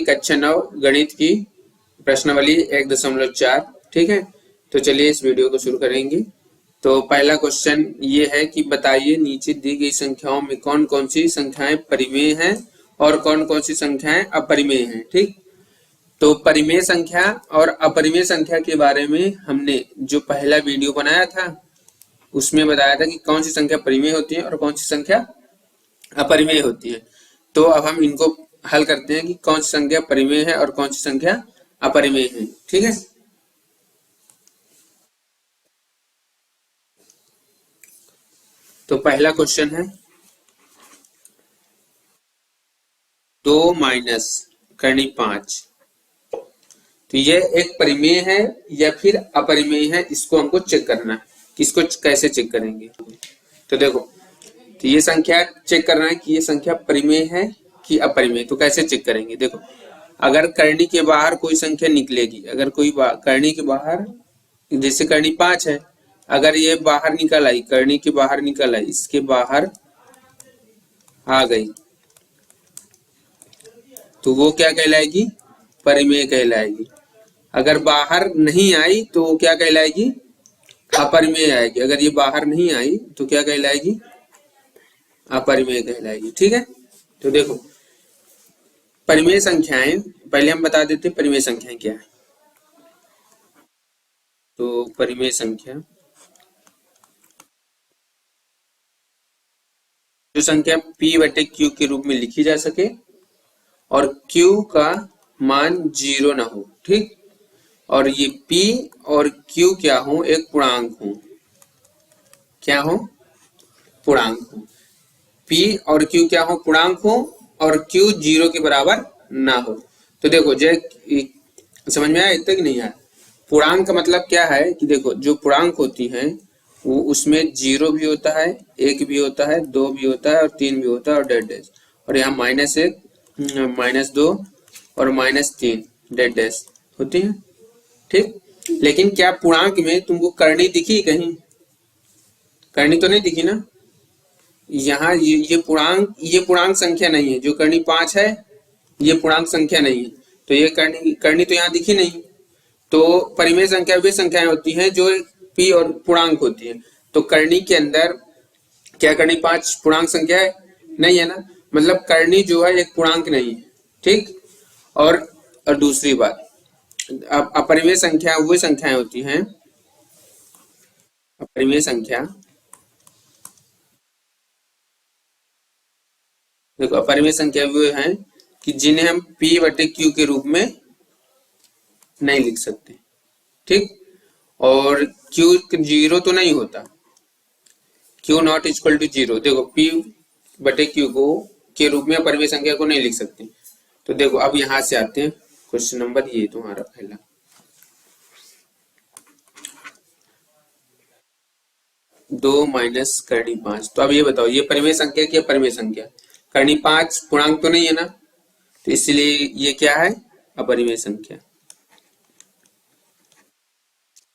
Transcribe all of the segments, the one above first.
कक्षा 9 गणित की प्रश्नावली 1.4। ठीक है, तो चलिए इस वीडियो को शुरू करेंगे। तो पहला क्वेश्चन ये है कि बताइए नीचे दी गई संख्याओं में कौन कौन सी संख्याएं परिमेय हैं और कौन कौन सी संख्याएं अपरिमेय हैं। ठीक, तो परिमेय संख्या और अपरिमेय संख्या के बारे में हमने जो पहला वीडियो बनाया था उसमें बताया था कि कौन सी संख्या परिमेय होती है और कौन सी संख्या अपरिमेय होती है। तो अब हम इनको हल करते हैं कि कौन सी संख्या परिमेय है और कौन सी संख्या अपरिमेय है। ठीक है, तो पहला क्वेश्चन है 2 माइनस करनी 5। तो ये एक परिमेय है या फिर अपरिमेय है, इसको हमको चेक करना है। किसको कैसे चेक करेंगे? तो देखो, तो ये संख्या चेक करना है कि ये संख्या परिमेय है कि अपरिमेय। तो कैसे चेक करेंगे? देखो, अगर करनी के बाहर कोई संख्या निकलेगी, अगर कोई करनी के बाहर, जैसे करनी 5 है, अगर ये बाहर निकल आई, करनी के बाहर निकल आई, इसके बाहर आ गई, तो वो क्या कहलाएगी? परिमेय कहलाएगी। अगर बाहर नहीं आई तो वो क्या कहलाएगी? अपरिमेय आएगी। अगर ये बाहर नहीं आई तो क्या कहलाएगी? अपरिमेय कहलाएगी। ठीक है, तो देखो परिमेय संख्याएं पहले हम बता देते हैं परिमेय संख्याएं क्या है। तो परिमेय संख्या जो संख्या p/q के रूप में लिखी जा सके और q का मान 0 ना हो। ठीक, और ये p और q क्या हो? एक पूर्णांक हो। क्या हो? पूर्णांक हो। p और q क्या हो? पूर्णांक हो और q 0 के बराबर ना हो। तो देखो, जय समझ में आया इतना कि नहीं आया? पूर्णांक का मतलब क्या है कि देखो, जो पूर्णांक होती हैं वो उसमें 0 भी होता है, 1 भी होता है, 2 भी होता है और 3 भी होता है और डैश। और यहाँ -1, -2 और -3 डैश होती है। ठीक, लेकिन क्या पूर्णांक में तुमको करनी दिखी कहीं? करनी तो नहीं दिखी ना। यहाँ ये पूर्णांक संख्या नहीं है। जो करनी 5 है ये पूर्णांक संख्या नहीं है, तो ये करनी तो यहाँ दिखी नहीं। तो परिमेय संख्या वे संख्याएं होती हैं जो p और पूर्णांक होती है। तो करनी के अंदर क्या करनी 5 पूर्णांक संख्या है? नहीं है ना, मतलब करनी जो है एक पूर्णांक नहीं है। ठीक, और दूसरी बात, अब अपरिमेय संख्या वो संख्याएं होती हैं, अपरिमेय संख्या, देखो अपरिमेय संख्या वो है कि जिन्हें हम p/q के रूप में नहीं लिख सकते। ठीक, और q 0 तो नहीं होता, q नॉट इक्वल टू 0। देखो p/q को के रूप में अपरिमेय संख्या को नहीं लिख सकते। तो देखो अब यहां से आते हैं क्वेश्चन नंबर ये तुम्हारा पहला, दो माइनस करनी 5। तो अब ये बताओ, ये परिमेय संख्या की अपरिमेय संख्या? करनी 5 पूर्णांक तो नहीं है ना, तो इसलिए ये क्या है? अपरिमेय संख्या।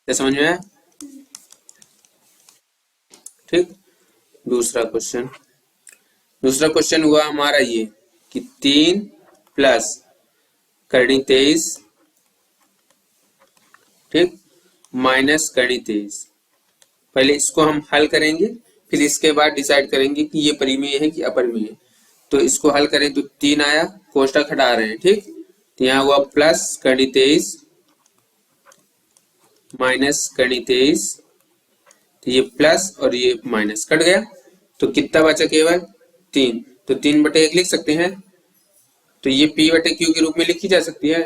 क्या समझ में आया? ठीक, दूसरा क्वेश्चन हुआ हमारा ये कि 3 प्लस करनी 23, ठीक, माइनस करनी 23। पहले इसको हम हल करेंगे, फिर इसके बाद डिसाइड करेंगे कि ये परिमेय है कि अपरिमेय है। तो इसको हल करें तो 3 आया, कोष्टक हटा रहे हैं। ठीक, तो यहाँ हुआ प्लस करनी 23 माइनस करनी 23, तो ये प्लस और ये माइनस कट गया, तो कितना बचा? केवल 3। तो 3/1 लिख सकते हैं। तो ये p/q के रूप में लिखी जा सकती है।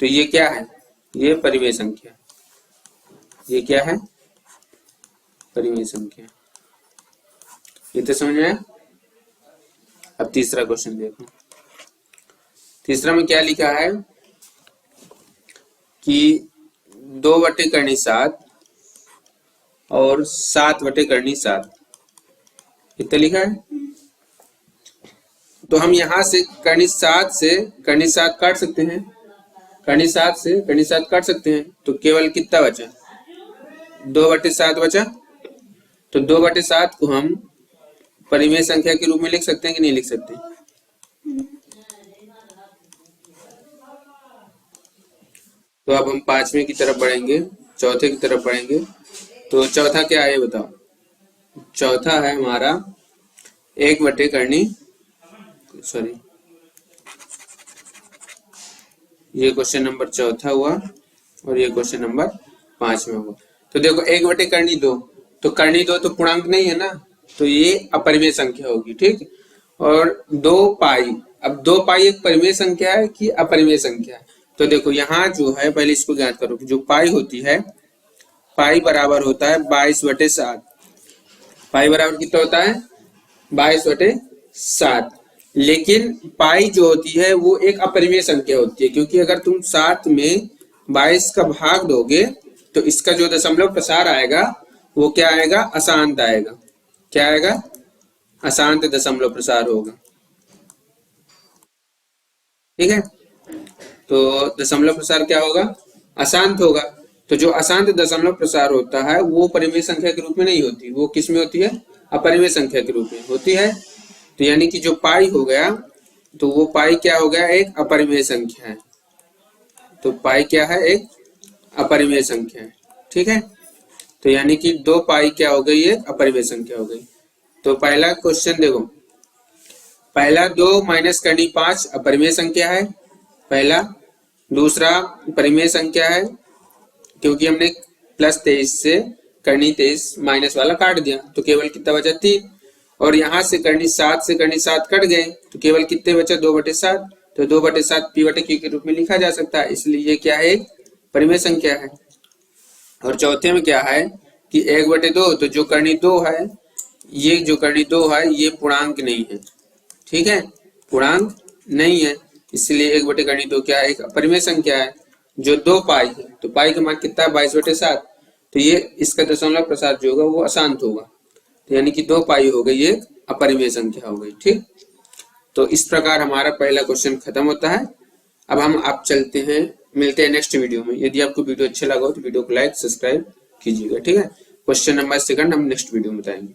तो ये क्या है? ये परिमेय संख्या। ये क्या है? परिमेय संख्या। ये तो समझ में आया? अब तीसरा क्वेश्चन देखो। तीसरा में क्या लिखा है कि 2/7 और 7/7 कितना लिखा है? तो हम यहां से करनी 7 काट सकते हैं, करनी 7 काट सकते हैं। तो केवल कितना बचा? 2/7 बचा। तो 2/7 को हम परिमेय संख्या के रूप में लिख सकते हैं कि नहीं लिख सकते? तो अब हम पांचवें की तरफ बढ़ेंगे, चौथे की तरफ बढ़ेंगे। तो चौथा क्या है बताओ? चौथा है हमारा 1/करनी, सॉरी ये क्वेश्चन नंबर चौथा हुआ और ये क्वेश्चन नंबर 5 में हुआ। तो देखो 1/करनी 2, तो करनी 2 तो पूर्णांक नहीं है ना, तो ये अपरिमेय संख्या होगी, ठीक। और 2 पाई, अब 2 पाई एक परिमेय संख्या है कि अपरिमेय संख्या है? तो देखो यहाँ जो है पहले इसको ज्ञात करो कि जो पाई होती है, पाई बराबर होता है 22/7। पाई बराबर कितना होता है? 22/7। लेकिन पाई जो होती है वो एक अपरिमेय संख्या होती है, क्योंकि अगर तुम 7 में 22 का भाग दोगे तो इसका जो दशमलव प्रसार आएगा वो क्या आएगा? अशांत आएगा। क्या आएगा? अशांत दशमलव प्रसार होगा, ठीक है। तो दशमलव प्रसार क्या होगा? अशांत होगा। तो जो अशांत दशमलव प्रसार होता है वो परिमेय संख्या के रूप में नहीं होती, वो किस में होती है? अपरिमेय संख्या के रूप में होती है। तो यानी कि जो पाई हो गया, तो वो पाई क्या हो गया? एक अपरिमेय संख्या है। तो पाई क्या है? एक अपरिमेय संख्या है, ठीक है। तो यानी कि 2 पाई क्या हो गई? एक अपरिमेय संख्या हो गई। तो पहला क्वेश्चन देखो, पहला 2 माइनस करनी 5 अपरिमेय संख्या है पहला। दूसरा परिमेय संख्या है क्योंकि हमने +23 से करनी 23 माइनस वाला काट दिया, तो केवल कितना बचा? 3। और यहाँ से करनी 7 से करनी 7 कट गए, तो केवल कितने बचा? 2/7। तो 2/7 p/q के रूप में लिखा जा सकता है, इसलिए ये क्या है? एक परिमेय संख्या है। और चौथे में क्या है कि 1/2, तो जो करनी 2 है, ये जो करनी 2 है ये पूर्णांक नहीं है, ठीक है, पूर्णांक नहीं है, इसलिए 1/2 क्या है? एक अपरिमेय संख्या है। जो 2 पाई है, तो पाई का मान कितना है? 22/7। तो ये इसका दशमलव प्रसार जो होगा वो अशांत होगा, तो यानी कि 2 पाई हो गई, एक अपरिमेय संख्या हो गई, ठीक। तो इस प्रकार हमारा पहला क्वेश्चन खत्म होता है। अब हम आप चलते हैं, मिलते हैं नेक्स्ट वीडियो में। यदि आपको वीडियो अच्छा लगा हो तो वीडियो को लाइक सब्सक्राइब कीजिएगा, ठीक है। क्वेश्चन नंबर 2 हम नेक्स्ट वीडियो में बताएंगे।